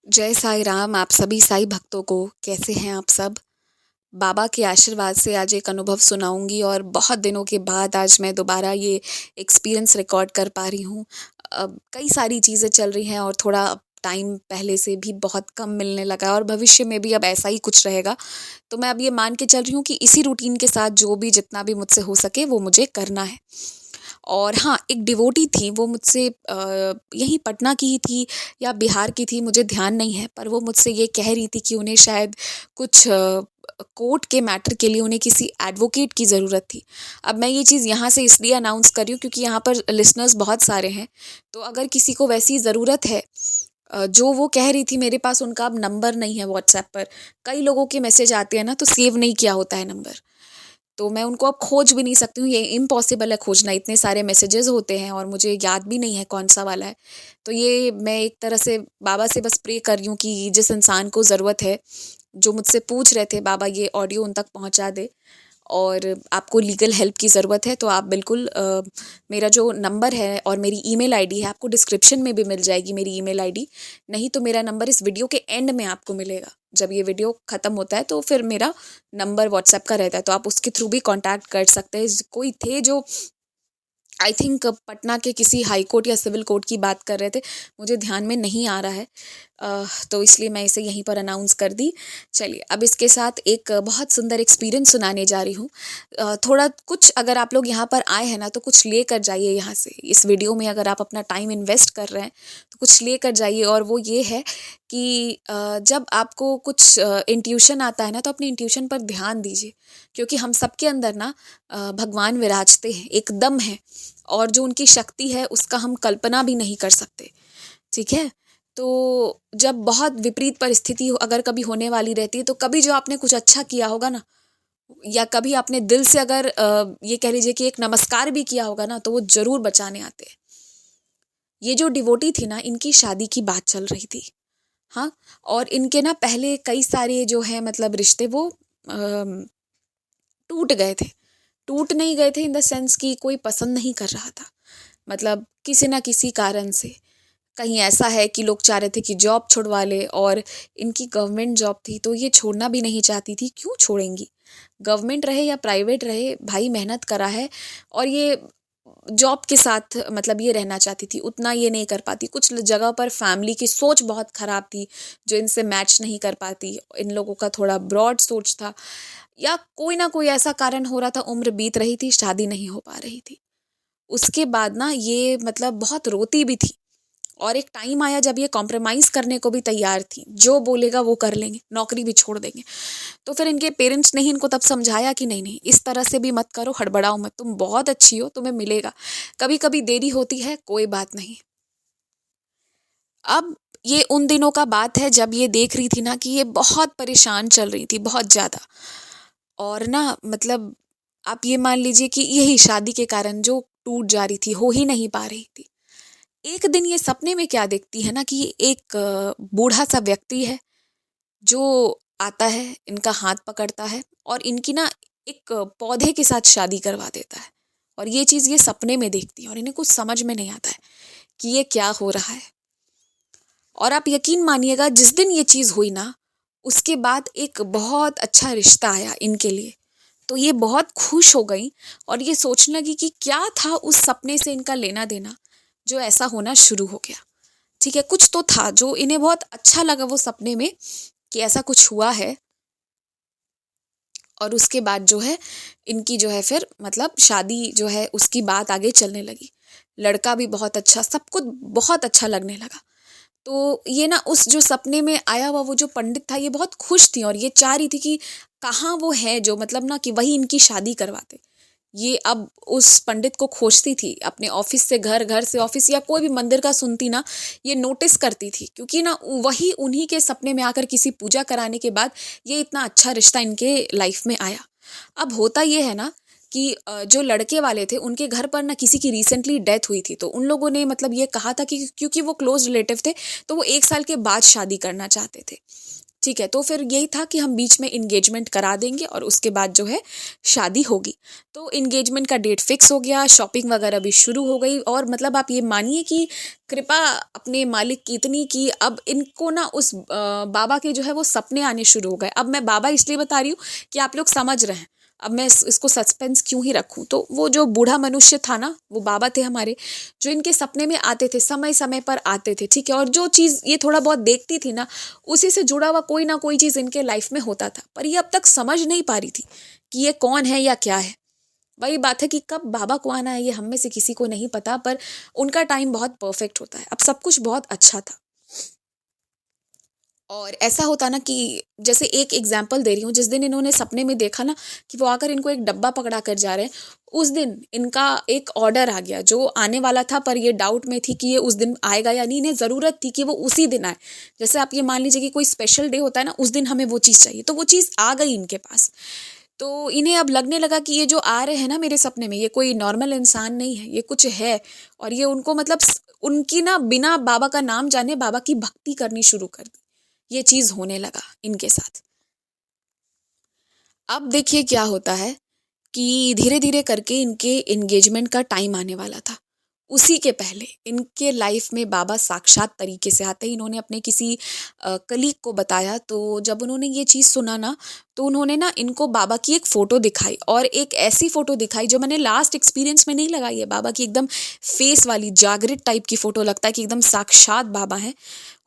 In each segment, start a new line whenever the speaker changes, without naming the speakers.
जय साईं राम। आप सभी साईं भक्तों को कैसे हैं आप सब। बाबा के आशीर्वाद से आज एक अनुभव सुनाऊंगी और बहुत दिनों के बाद आज मैं दोबारा ये एक्सपीरियंस रिकॉर्ड कर पा रही हूँ। अब कई सारी चीज़ें चल रही हैं और थोड़ा टाइम पहले से भी बहुत कम मिलने लगा और भविष्य में भी अब ऐसा ही कुछ रहेगा। तो मैं अब ये मान के चल रही हूँ कि इसी रूटीन के साथ जो भी जितना भी मुझसे हो सके वो मुझे करना है। और हाँ, एक डिवोटी थी, वो मुझसे यहीं पटना की ही थी या बिहार की थी, मुझे ध्यान नहीं है, पर वो मुझसे ये कह रही थी कि उन्हें शायद कुछ कोर्ट के मैटर के लिए उन्हें किसी एडवोकेट की ज़रूरत थी। अब मैं ये चीज़ यहाँ से इसलिए अनाउंस कर रही हूँ क्योंकि यहाँ पर लिसनर्स बहुत सारे हैं, तो अगर किसी को वैसी ज़रूरत है जो वो कह रही थी, मेरे पास उनका अब नंबर नहीं है व्हाट्सएप पर। कई लोगों के मैसेज आते हैं ना, तो सेव नहीं किया होता है नंबर। तो मैं उनको अब खोज भी नहीं सकती हूँ, ये इम्पॉसिबल है खोजना, इतने सारे मैसेजेस होते हैं और मुझे याद भी नहीं है कौन सा वाला है। तो ये मैं एक तरह से बाबा से बस प्रे कर रही हूँ कि जिस इंसान को ज़रूरत है, जो मुझसे पूछ रहे थे, बाबा ये ऑडियो उन तक पहुँचा दे। और आपको लीगल हेल्प की ज़रूरत है तो आप बिल्कुल मेरा जो नंबर है और मेरी ईमेल आईडी है, आपको डिस्क्रिप्शन में भी मिल जाएगी मेरी ईमेल आईडी। नहीं तो मेरा नंबर इस वीडियो के एंड में आपको मिलेगा। जब ये वीडियो ख़त्म होता है तो फिर मेरा नंबर व्हाट्सएप का रहता है, तो आप उसके थ्रू भी कांटेक्ट कर सकते हैं। कोई थे जो आई थिंक पटना के किसी हाई कोर्ट या सिविल कोर्ट की बात कर रहे थे, मुझे ध्यान में नहीं आ रहा है। तो इसलिए मैं इसे यहीं पर अनाउंस कर दी। चलिए, अब इसके साथ एक बहुत सुंदर एक्सपीरियंस सुनाने जा रही हूँ। थोड़ा कुछ अगर आप लोग यहाँ पर आए हैं ना, तो कुछ ले कर जाइए यहाँ से। इस वीडियो में अगर आप अपना टाइम इन्वेस्ट कर रहे हैं तो कुछ ले कर जाइए, और वो ये है कि जब आपको कुछ इंट्यूशन आता है ना, तो अपने इंट्यूशन पर ध्यान दीजिए, क्योंकि हम सबके अंदर ना भगवान विराजते हैं, एक दम है, और जो उनकी शक्ति है उसका हम कल्पना भी नहीं कर सकते। ठीक है। तो जब बहुत विपरीत परिस्थिति अगर कभी होने वाली रहती है, तो कभी जो आपने कुछ अच्छा किया होगा ना, या कभी आपने दिल से अगर ये कह लीजिए कि एक नमस्कार भी किया होगा ना, तो वो जरूर बचाने आते हैं। ये जो डिवोटी थी ना, इनकी शादी की बात चल रही थी। हाँ। और इनके ना पहले कई सारे जो है मतलब रिश्ते वो टूट गए थे। टूट नहीं गए थे इन द सेंस कि कोई पसंद नहीं कर रहा था, मतलब किसी ना किसी कारण से। कहीं ऐसा है कि लोग चाह रहे थे कि जॉब छुड़वा ले, और इनकी गवर्नमेंट जॉब थी तो ये छोड़ना भी नहीं चाहती थी। क्यों छोड़ेंगी, गवर्नमेंट रहे या प्राइवेट रहे, भाई मेहनत करा है। और ये जॉब के साथ मतलब ये रहना चाहती थी, उतना ये नहीं कर पाती। कुछ जगह पर फैमिली की सोच बहुत ख़राब थी, जो इनसे मैच नहीं कर पाती। इन लोगों का थोड़ा ब्रॉड सोच था, या कोई ना कोई ऐसा कारण हो रहा था, उम्र बीत रही थी, शादी नहीं हो पा रही थी। उसके बाद ना ये मतलब बहुत रोती भी थी, और एक टाइम आया जब ये कॉम्प्रोमाइज़ करने को भी तैयार थी, जो बोलेगा वो कर लेंगे, नौकरी भी छोड़ देंगे। तो फिर इनके पेरेंट्स ने ही इनको तब समझाया कि नहीं नहीं, इस तरह से भी मत करो, हड़बड़ाओ मत, तुम बहुत अच्छी हो, तुम्हें मिलेगा। कभी कभी देरी होती है, कोई बात नहीं। अब ये उन दिनों का बात है जब ये देख रही थी ना कि ये बहुत परेशान चल रही थी, बहुत ज़्यादा। और ना मतलब आप ये मान लीजिए कि यही शादी के कारण जो टूट जा रही थी, हो ही नहीं पा रही थी। एक दिन ये सपने में क्या देखती है ना कि एक बूढ़ा सा व्यक्ति है जो आता है, इनका हाथ पकड़ता है और इनकी ना एक पौधे के साथ शादी करवा देता है। और ये चीज़ ये सपने में देखती है और इन्हें कुछ समझ में नहीं आता है कि ये क्या हो रहा है। और आप यकीन मानिएगा, जिस दिन ये चीज़ हुई ना, उसके बाद एक बहुत अच्छा रिश्ता आया इनके लिए। तो ये बहुत खुश हो गई और ये सोचने लगी कि क्या था उस सपने से इनका लेना देना, जो ऐसा होना शुरू हो गया। ठीक है, कुछ तो था जो इन्हें बहुत अच्छा लगा वो सपने में, कि ऐसा कुछ हुआ है। और उसके बाद जो है इनकी जो है फिर मतलब शादी जो है उसकी बात आगे चलने लगी। लड़का भी बहुत अच्छा, सब कुछ बहुत अच्छा लगने लगा। तो ये ना उस जो सपने में आया हुआ वो जो पंडित था, ये बहुत खुश थी और ये चाह रही थी कि कहाँ वो है जो मतलब ना कि वही इनकी शादी करवाते। ये अब उस पंडित को खोजती थी, अपने ऑफिस से घर, घर से ऑफिस, या कोई भी मंदिर का सुनती ना, ये नोटिस करती थी, क्योंकि ना वही उन्हीं के सपने में आकर किसी पूजा कराने के बाद ये इतना अच्छा रिश्ता इनके लाइफ में आया। अब होता ये है ना कि जो लड़के वाले थे उनके घर पर ना किसी की रिसेंटली डेथ हुई थी, तो उन लोगों ने मतलब ये कहा था कि क्योंकि वो क्लोज रिलेटिव थे, तो वो 1 साल के बाद शादी करना चाहते थे। ठीक है। तो फिर यही था कि हम बीच में इंगेजमेंट करा देंगे और उसके बाद जो है शादी होगी। तो इंगेजमेंट का डेट फिक्स हो गया, शॉपिंग वगैरह भी शुरू हो गई और मतलब आप ये मानिए कि कृपा अपने मालिक की इतनी कि अब इनको ना उस बाबा के जो है वो सपने आने शुरू हो गए। अब मैं बाबा इसलिए बता रही हूँ कि आप लोग समझ रहे हैं। अब मैं इसको सस्पेंस क्यों ही रखूं। तो वो जो बूढ़ा मनुष्य था ना, वो बाबा थे हमारे, जो इनके सपने में आते थे, समय समय पर आते थे, ठीक है। और जो चीज़ ये थोड़ा बहुत देखती थी ना, उसी से जुड़ा हुआ कोई ना कोई चीज़ इनके लाइफ में होता था। पर ये अब तक समझ नहीं पा रही थी कि ये कौन है या क्या है। वही बात है कि कब बाबा को आना है ये हम में से किसी को नहीं पता, पर उनका टाइम बहुत परफेक्ट होता है। अब सब कुछ बहुत अच्छा था। और ऐसा होता ना कि जैसे एक एग्जाम्पल दे रही हूँ, जिस दिन इन्होंने सपने में देखा ना कि वो आकर इनको एक डब्बा पकड़ा कर जा रहे हैं, उस दिन इनका एक ऑर्डर आ गया जो आने वाला था। पर ये डाउट में थी कि ये उस दिन आएगा या नहीं। इन्हें ज़रूरत थी कि वो उसी दिन आए। जैसे आप ये मान लीजिए कि कोई स्पेशल डे होता है ना, उस दिन हमें वो चीज़ चाहिए, तो वो चीज़ आ गई इनके पास। तो इन्हें अब लगने लगा कि ये जो आ रहे हैं ना मेरे सपने में, ये कोई नॉर्मल इंसान नहीं है, ये कुछ है। और ये उनको मतलब उनकी ना बिना बाबा का नाम जाने बाबा की भक्ति करनी शुरू कर दी। ये चीज़ होने लगा इनके साथ। अब देखिए क्या होता है कि धीरे धीरे करके इनके एंगेजमेंट का टाइम आने वाला था। उसी के पहले इनके लाइफ में बाबा साक्षात तरीके से आते ही इन्होंने अपने किसी कलीग को बताया। तो जब उन्होंने ये चीज़ सुना ना, तो उन्होंने ना इनको बाबा की एक फ़ोटो दिखाई और एक ऐसी फ़ोटो दिखाई जो मैंने लास्ट एक्सपीरियंस में नहीं लगाई है। बाबा की एकदम फेस वाली जागृत टाइप की फ़ोटो, लगता है कि एकदम साक्षात बाबा हैं।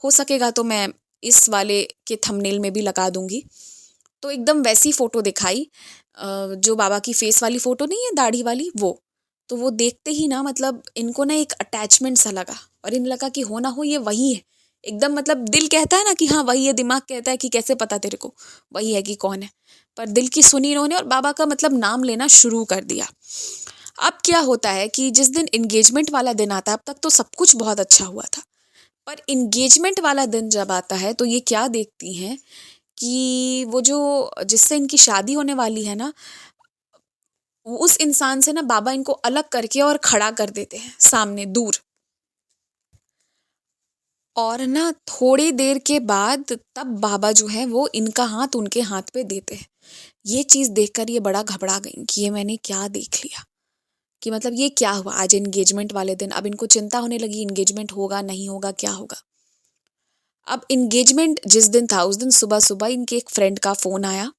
हो सकेगा तो मैं इस वाले के थंबनेल में भी लगा दूंगी। तो एकदम वैसी फ़ोटो दिखाई, जो बाबा की फेस वाली फ़ोटो नहीं है, दाढ़ी वाली, वो। तो वो देखते ही ना मतलब इनको ना एक अटैचमेंट सा लगा और इन्हें लगा कि हो ना हो ये वही है। एकदम मतलब दिल कहता है ना कि हाँ वही है, दिमाग कहता है कि कैसे पता तेरे को वही है कि कौन है। पर दिल की सुनी इन्होंने और बाबा का मतलब नाम लेना शुरू कर दिया। अब क्या होता है कि जिस दिन एंगेजमेंट वाला दिन आता है, अब तक तो सब कुछ बहुत अच्छा हुआ था। पर एंगेजमेंट वाला दिन जब आता है तो ये क्या देखती हैं कि वो जो जिससे इनकी शादी होने वाली है ना, उस इंसान से ना बाबा इनको अलग करके और खड़ा कर देते हैं सामने दूर। और ना थोड़ी देर के बाद तब बाबा जो है वो इनका हाथ उनके हाथ पे देते हैं। ये चीज़ देखकर ये बड़ा घबरा गई कि ये मैंने क्या देख लिया, कि मतलब ये क्या हुआ आज एंगेजमेंट वाले दिन। अब इनको चिंता होने लगी एंगेजमेंट होगा नहीं होगा क्या होगा। अब एंगेजमेंट जिस दिन था उस दिन सुबह सुबह इनके एक फ्रेंड का फ़ोन आया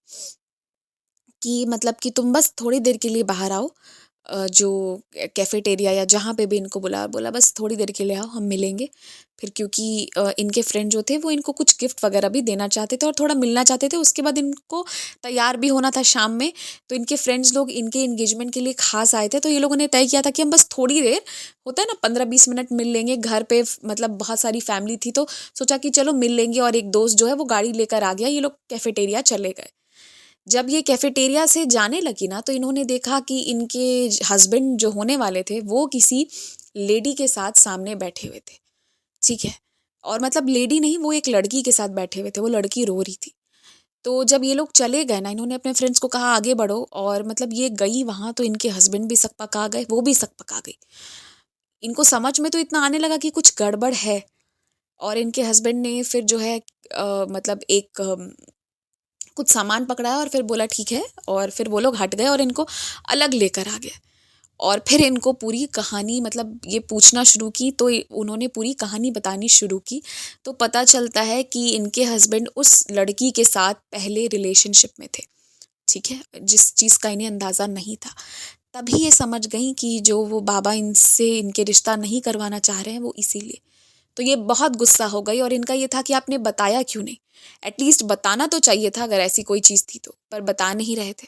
कि मतलब कि तुम बस थोड़ी देर के लिए बाहर आओ, जो कैफेटेरिया या जहाँ पे भी इनको बुला बोला बस थोड़ी देर के लिए आओ, हम मिलेंगे। फिर क्योंकि इनके फ्रेंड जो थे वो इनको कुछ गिफ्ट वगैरह भी देना चाहते थे और थोड़ा मिलना चाहते थे। उसके बाद इनको तैयार भी होना था शाम में। तो इनके फ्रेंड्स लोग इनके एंगेजमेंट के लिए खास आए थे। तो ये लोगों ने तय किया था कि हम बस थोड़ी देर, होता है ना 15-20 मिनट मिल लेंगे घर पे, मतलब बहुत सारी फैमिली थी तो सोचा कि चलो मिल लेंगे। और एक दोस्त जो है वो गाड़ी लेकर आ गया, ये लोग कैफेटेरिया चले गए। जब ये कैफेटेरिया से जाने लगी ना, तो इन्होंने देखा कि इनके हस्बैंड जो होने वाले थे वो किसी लेडी के साथ सामने बैठे हुए थे, ठीक है। और मतलब लेडी नहीं, वो एक लड़की के साथ बैठे हुए थे, वो लड़की रो रही थी। तो जब ये लोग चले गए ना, इन्होंने अपने फ्रेंड्स को कहा आगे बढ़ो। और मतलब ये गई वहाँ तो इनके हस्बैंड भी सकपका गए, वो भी सकपका गई। इनको समझ में तो इतना आने लगा कि कुछ गड़बड़ है। और इनके हस्बैंड ने फिर जो है मतलब एक कुछ सामान पकड़ाया और फिर बोला ठीक है। और फिर वो लोग हट गए और इनको अलग लेकर आ गए। और फिर इनको पूरी कहानी मतलब ये पूछना शुरू की, तो उन्होंने पूरी कहानी बतानी शुरू की। तो पता चलता है कि इनके हस्बैंड उस लड़की के साथ पहले रिलेशनशिप में थे, ठीक है, जिस चीज़ का इन्हें अंदाज़ा नहीं था। तभी ये समझ गई कि जो वो बाबा इनसे इनके रिश्ता नहीं करवाना चाह रहे हैं वो इसीलिए। तो ये बहुत गुस्सा हो गई और इनका ये था कि आपने बताया क्यों नहीं। एटलीस्ट बताना तो चाहिए था अगर ऐसी कोई चीज़ थी तो, पर बता नहीं रहे थे।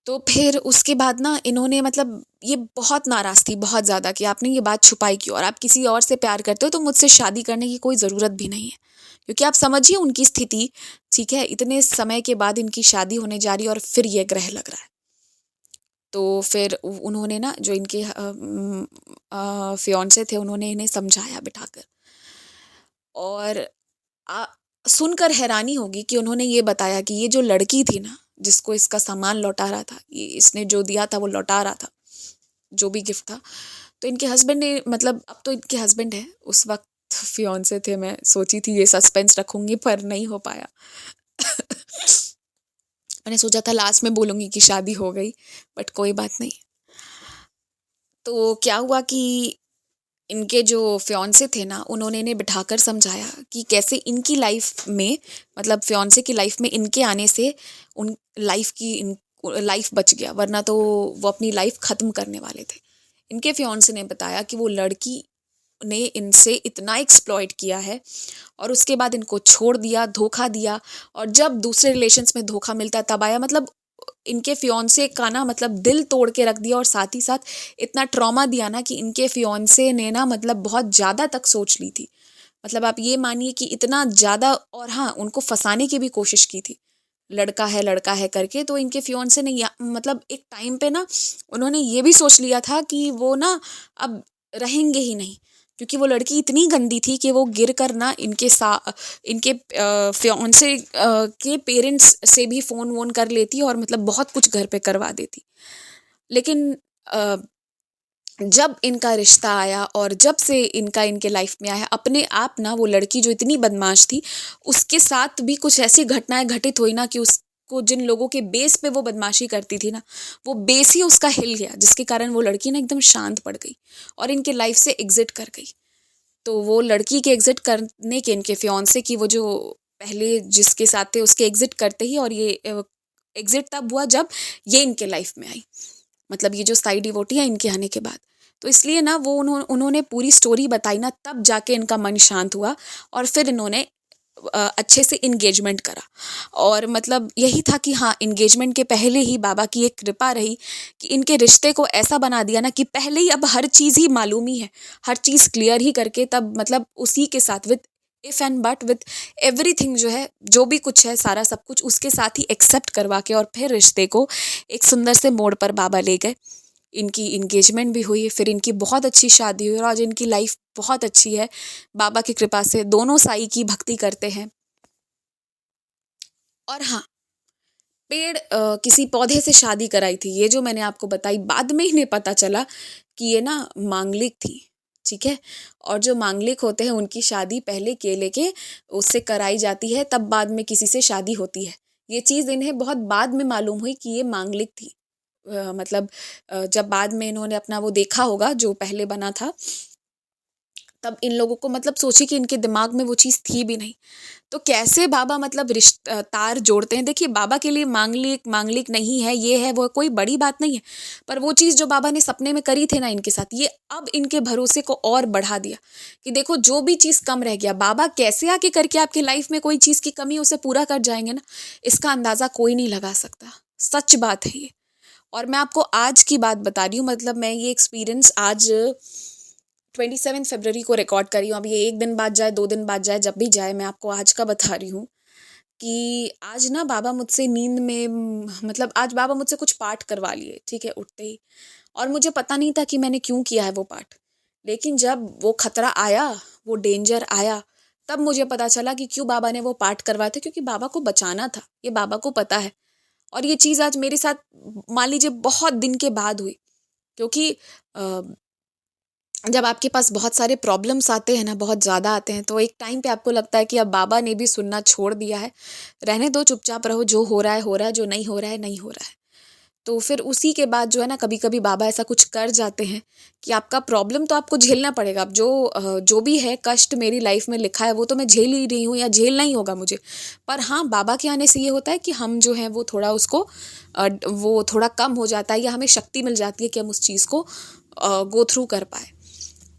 तो फिर उसके बाद ना इन्होंने मतलब ये बहुत नाराज़ थी, बहुत ज़्यादा, कि आपने ये बात छुपाई क्यों, और आप किसी और से प्यार करते हो तो मुझसे शादी करने की कोई ज़रूरत भी नहीं है। क्योंकि आप समझिए उनकी स्थिति, ठीक है, इतने समय के बाद इनकी शादी होने जा रही है और फिर ये ग्रह लग रहा है। तो फिर उन्होंने ना जो इनके फियांसे थे उन्होंने इन्हें समझाया बिठाकर। और आ, सुनकर हैरानी होगी कि उन्होंने ये बताया कि ये जो लड़की थी ना, जिसको इसका सामान लौटा रहा था, ये इसने जो दिया था वो लौटा रहा था, जो भी गिफ्ट था। तो इनके हस्बैंड ने, मतलब अब तो इनके हस्बैंड है, उस वक्त तो फियांसे थे, मैं सोची थी ये सस्पेंस रखूंगी पर नहीं हो पाया। मैंने सोचा था लास्ट में बोलूंगी कि शादी हो गई, बट कोई बात नहीं। तो क्या हुआ कि इनके जो फियांसे थे ना, उन्होंने इन्हें बिठाकर समझाया कि कैसे इनकी लाइफ में, मतलब फियांसे की लाइफ में इनके आने से उन लाइफ बच गया, वरना तो वो अपनी लाइफ ख़त्म करने वाले थे। इनके फियांसे ने बताया कि वो लड़की ने इनसे इतना एक्सप्लॉइट किया है और उसके बाद इनको छोड़ दिया, धोखा दिया, और जब दूसरे रिलेशंस में धोखा मिलता तब आया। मतलब इनके फियांसे का ना, मतलब दिल तोड़ के रख दिया, और साथ ही साथ इतना ट्रॉमा दिया ना कि इनके फियांसे ने ना, मतलब बहुत ज़्यादा तक सोच ली थी। मतलब आप ये मानिए कि इतना ज़्यादा, और हाँ, उनको फंसाने की भी कोशिश की थी, लड़का है करके। तो इनके फियांसे ने मतलब एक टाइम पे ना उन्होंने ये भी सोच लिया था कि वो ना अब रहेंगे ही नहीं, क्योंकि वो लड़की इतनी गंदी थी कि वो गिर कर ना इनके फियांसे के पेरेंट्स से भी फ़ोन वोन कर लेती और मतलब बहुत कुछ घर पे करवा देती। लेकिन अ, जब इनका रिश्ता आया और जब से इनका इनके लाइफ में आया, अपने आप ना वो लड़की जो इतनी बदमाश थी, उसके साथ भी कुछ ऐसी घटनाएं घटित हुई ना कि उसको, जिन लोगों के बेस पे वो बदमाशी करती थी ना, वो बेस ही उसका हिल गया, जिसके कारण वो लड़की ना एकदम शांत पड़ गई और इनके लाइफ से एग्जिट कर गई। तो वो लड़की के एग्जिट करने के, इनके फियांसे की, वो जो पहले जिसके साथ थे उसके एग्जिट करते ही, और ये एग्जिट तब हुआ जब ये इनके लाइफ में आई, मतलब ये जो साई डिवोटी है इनके आने के बाद। तो इसलिए ना वो उन्होंने पूरी स्टोरी बताई ना, तब जाके इनका मन शांत हुआ और फिर इन्होंने अच्छे से इंगेजमेंट करा। और मतलब यही था कि हाँ, इंगेजमेंट के पहले ही बाबा की एक कृपा रही कि इनके रिश्ते को ऐसा बना दिया ना कि पहले ही अब हर चीज़ ही मालूम ही है, हर चीज़ क्लियर ही करके, तब मतलब उसी के साथ with if and but with everything, जो है जो भी कुछ है सारा सब कुछ उसके साथ ही एक्सेप्ट करवा के, और फिर रिश्ते को एक सुंदर से मोड़ पर बाबा ले गए। इनकी इंगेजमेंट भी हुई, फिर इनकी बहुत अच्छी शादी हुई और आज इनकी लाइफ बहुत अच्छी है बाबा की कृपा से। दोनों साई की भक्ति करते हैं। और हाँ, किसी पौधे से शादी कराई थी, ये जो मैंने आपको बताई, बाद में इन्हें पता चला कि ये ना मांगलिक थी, ठीक है। और जो मांगलिक होते हैं उनकी शादी पहले केले के उससे कराई जाती है, तब बाद में किसी से शादी होती है। ये चीज़ इन्हें बहुत बाद में मालूम हुई कि ये मांगलिक थी। मतलब जब बाद में इन्होंने अपना वो देखा होगा जो पहले बना था, तब इन लोगों को मतलब सोचे कि इनके दिमाग में वो चीज़ थी भी नहीं। तो कैसे बाबा मतलब तार जोड़ते हैं। देखिए, बाबा के लिए मांगलिक मांगलिक नहीं है, ये है वो, कोई बड़ी बात नहीं है, पर वो चीज़ जो बाबा ने सपने में करी थी ना इनके साथ, ये अब इनके भरोसे को और बढ़ा दिया कि देखो, जो भी चीज़ कम रह गया, बाबा कैसे आके करके आपकी लाइफ में कोई चीज़ की कमी है उसे पूरा कर जाएंगे ना, इसका अंदाज़ा कोई नहीं लगा सकता। सच बात है ये। और मैं आपको आज की बात बता रही हूँ, मतलब मैं ये एक्सपीरियंस आज 27 फरवरी को रिकॉर्ड करी हूँ। अब ये 1 दिन बाद जाए, 2 दिन बाद जाए, जब भी जाए, मैं आपको आज का बता रही हूँ कि आज ना बाबा मुझसे नींद में, मतलब आज बाबा मुझसे कुछ पाठ करवा लिए, ठीक है, उठते ही। और मुझे पता नहीं था कि मैंने क्यों किया है वो पाठ, लेकिन जब वो खतरा आया, वो डेंजर आया, तब मुझे पता चला कि क्यों बाबा ने वो पाठ करवाए थे, क्योंकि बाबा को बचाना था, ये बाबा को पता है। और ये चीज़ आज मेरे साथ, मान लीजिए, बहुत दिन के बाद हुई, क्योंकि जब आपके पास बहुत सारे प्रॉब्लम्स आते हैं ना, बहुत ज़्यादा आते हैं, तो एक टाइम पे आपको लगता है कि अब बाबा ने भी सुनना छोड़ दिया है, रहने दो, चुपचाप रहो, जो हो रहा है हो रहा है, जो नहीं हो रहा है नहीं हो रहा है। तो फिर उसी के बाद जो है ना, कभी कभी बाबा ऐसा कुछ कर जाते हैं कि आपका प्रॉब्लम तो आपको झेलना पड़ेगा। अब जो भी है कष्ट मेरी लाइफ में लिखा है वो तो मैं झेल ही रही हूँ, या झेलना ही होगा मुझे। पर हाँ, बाबा के आने से ये होता है कि हम जो हैं वो थोड़ा उसको वो थोड़ा कम हो जाता है, या हमें शक्ति मिल जाती है कि हम उस चीज़ को गो थ्रू कर पाए।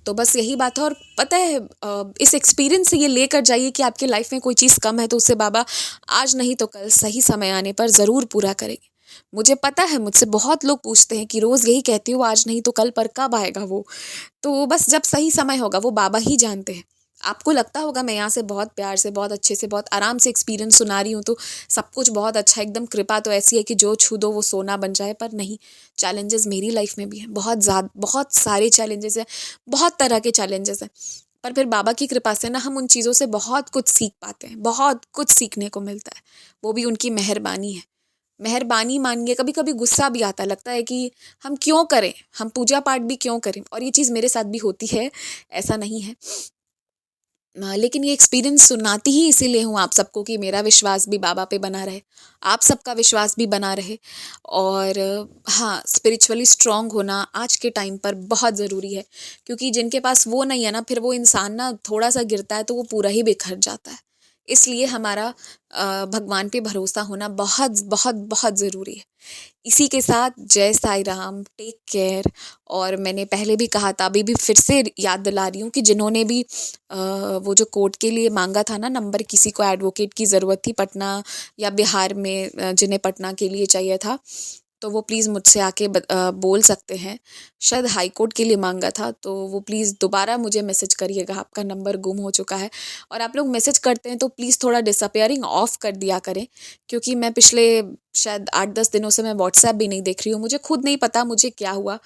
तो बस यही बात है। और पता है, इस एक्सपीरियंस से ये लेकर जाइए कि आपके लाइफ में कोई चीज़ कम है तो उससे बाबा आज नहीं तो कल सही समय आने पर ज़रूर पूरा करेंगे। मुझे पता है, मुझसे बहुत लोग पूछते हैं कि रोज़ यही कहती हूँ, आज नहीं तो कल, पर कब आएगा वो। तो बस जब सही समय होगा, वो बाबा ही जानते हैं। आपको लगता होगा मैं यहाँ से बहुत प्यार से, बहुत अच्छे से, बहुत आराम से एक्सपीरियंस सुना रही हूँ, तो सब कुछ बहुत अच्छा, एकदम कृपा तो ऐसी है कि जो छू दो वो सोना बन जाए। पर नहीं, चैलेंजेस मेरी लाइफ में भी हैं, बहुत ज़्यादा, बहुत सारे चैलेंजेस हैं, बहुत तरह के चैलेंजेस हैं। पर फिर बाबा की कृपा से ना हम उन चीज़ों से बहुत कुछ सीख पाते हैं, बहुत कुछ सीखने को मिलता है। वो भी उनकी मेहरबानी है। मेहरबानी मानिए, कभी कभी गुस्सा भी आता है, लगता है कि हम क्यों करें, हम पूजा पाठ भी क्यों करें। और ये चीज़ मेरे साथ भी होती है, ऐसा नहीं है। लेकिन ये एक्सपीरियंस सुनाती ही इसीलिए हूँ आप सबको कि मेरा विश्वास भी बाबा पे बना रहे, आप सबका विश्वास भी बना रहे। और हाँ, स्पिरिचुअली स्ट्रांग होना आज के टाइम पर बहुत ज़रूरी है, क्योंकि जिनके पास वो नहीं है ना, फिर वो इंसान ना थोड़ा सा गिरता है तो वो पूरा ही बिखर जाता है। इसलिए हमारा भगवान पे भरोसा होना बहुत बहुत बहुत ज़रूरी है। इसी के साथ जय साईं राम, टेक केयर। और मैंने पहले भी कहा था, अभी भी फिर से याद दिला रही हूँ कि जिन्होंने भी वो जो कोर्ट के लिए मांगा था ना नंबर, किसी को एडवोकेट की ज़रूरत थी पटना या बिहार में, जिन्हें पटना के लिए चाहिए था, तो वो प्लीज़ मुझसे आके बोल सकते हैं। शायद हाई कोर्ट के लिए मांगा था, तो वो प्लीज़ दोबारा मुझे मैसेज करिएगा, आपका नंबर गुम हो चुका है। और आप लोग मैसेज करते हैं तो प्लीज़ थोड़ा डिसअपियरिंग ऑफ कर दिया करें, क्योंकि मैं पिछले शायद 8-10 दिनों से मैं व्हाट्सएप भी नहीं देख रही हूँ। मुझे खुद नहीं पता मुझे क्या हुआ।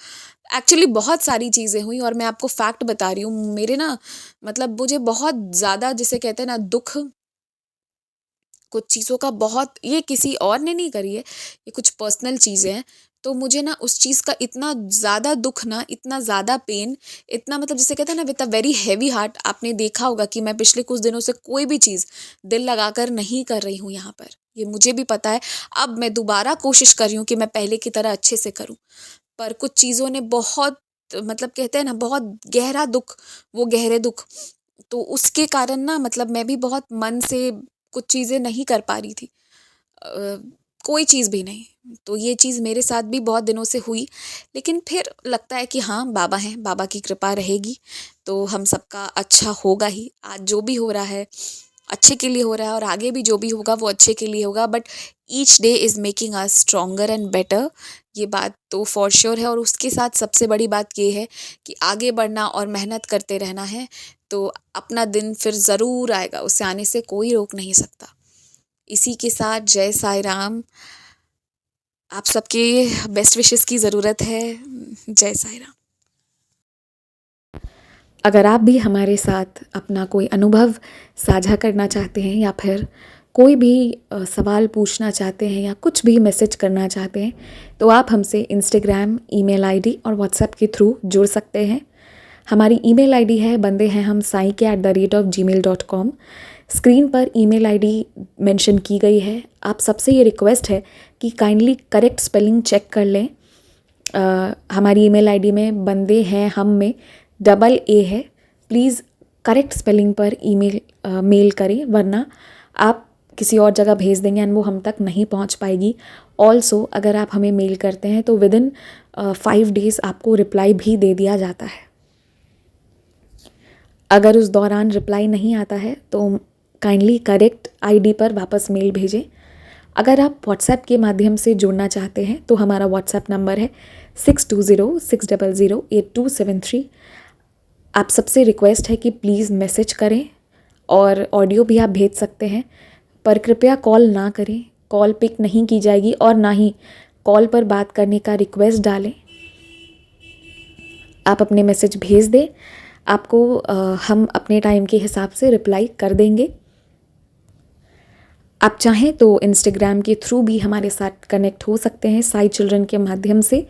एक्चुअली बहुत सारी चीज़ें हुई और मैं आपको फैक्ट बता रही हूँ। मेरे ना मतलब मुझे बहुत ज़्यादा, जिसे कहते हैं ना, दुःख, कुछ चीज़ों का बहुत, ये किसी और ने नहीं करी है, ये कुछ पर्सनल चीज़ें हैं। तो मुझे ना उस चीज़ का इतना ज़्यादा दुःख ना, इतना ज़्यादा पेन, इतना मतलब जिसे कहते हैं ना with a very heavy heart. आपने देखा होगा कि मैं पिछले कुछ दिनों से कोई भी चीज़ दिल लगाकर नहीं कर रही हूँ यहाँ पर, ये मुझे भी पता है। अब मैं दोबारा कोशिश कर रही हूँ कि मैं पहले की तरह अच्छे से करूँ, पर कुछ चीज़ों ने बहुत, मतलब कहते हैं ना, बहुत गहरा दुःख, वो गहरे दुःख, तो उसके कारण ना मतलब मैं भी बहुत मन से कुछ चीज़ें नहीं कर पा रही थी, अ, कोई चीज़ भी नहीं। तो ये चीज़ मेरे साथ भी बहुत दिनों से हुई, लेकिन फिर लगता है कि हाँ, बाबा हैं, बाबा की कृपा रहेगी तो हम सबका अच्छा होगा ही। आज जो भी हो रहा है अच्छे के लिए हो रहा है, और आगे भी जो भी होगा वो अच्छे के लिए होगा, but each day is making us stronger and better, ये बात तो फॉर श्योर है। और उसके साथ सबसे बड़ी बात ये है कि आगे बढ़ना और मेहनत करते रहना है, तो अपना दिन फिर ज़रूर आएगा, उसे आने से कोई रोक नहीं सकता। इसी के साथ जय साईं राम, आप सबके बेस्ट विशेस की ज़रूरत है। जय साईं राम। अगर आप भी हमारे साथ अपना कोई अनुभव साझा करना चाहते हैं, या फिर कोई भी सवाल पूछना चाहते हैं, या कुछ भी मैसेज करना चाहते हैं, तो आप हमसे इंस्टाग्राम, ईमेल आईडी और व्हाट्सएप के थ्रू जुड़ सकते हैं। हमारी ईमेल आईडी है बंदे हैं हम sai@gmail.com। स्क्रीन पर ईमेल आईडी मेंशन की गई है। आप सबसे ये रिक्वेस्ट है कि काइंडली करेक्ट स्पेलिंग चेक कर लें। हमारी ईमेल आईडी में बंदे हैं हम में डबल ए है। प्लीज़ करेक्ट स्पेलिंग पर मेल करें, वरना आप किसी और जगह भेज देंगे एंड वो हम तक नहीं पहुंच पाएगी। ऑल्सो अगर आप हमें मेल करते हैं तो विदिन 5 डेज़ आपको रिप्लाई भी दे दिया जाता है। अगर उस दौरान रिप्लाई नहीं आता है तो काइंडली करेक्ट आईडी पर वापस मेल भेजें। अगर आप व्हाट्सएप के माध्यम से जुड़ना चाहते हैं तो हमारा व्हाट्सएप नंबर है 6206008273। आप सबसे रिक्वेस्ट है कि प्लीज़ मैसेज करें, और ऑडियो भी आप भेज सकते हैं, पर कृपया कॉल ना करें। कॉल पिक नहीं की जाएगी, और ना ही कॉल पर बात करने का रिक्वेस्ट डालें। आप अपने मैसेज भेज दें, आपको हम अपने टाइम के हिसाब से रिप्लाई कर देंगे। आप चाहें तो इंस्टाग्राम के थ्रू भी हमारे साथ कनेक्ट हो सकते हैं, साई चिल्ड्रन के माध्यम से,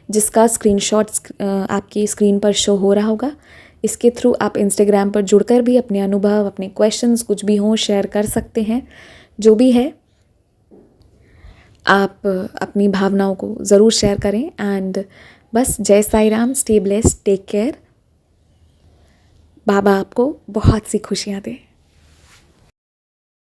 जिसका स्क्रीनशॉट आपकी स्क्रीन पर शो हो रहा होगा। इसके थ्रू आप इंस्टाग्राम पर जुड़कर भी अपने अनुभव, अपने क्वेश्चंस कुछ भी हों, शेयर कर सकते हैं। जो भी है, आप अपनी भावनाओं को ज़रूर शेयर करें। एंड बस Jai Sai Ram, stay blessed, take care. Baba आपको बहुत सी खुशियाँ दें।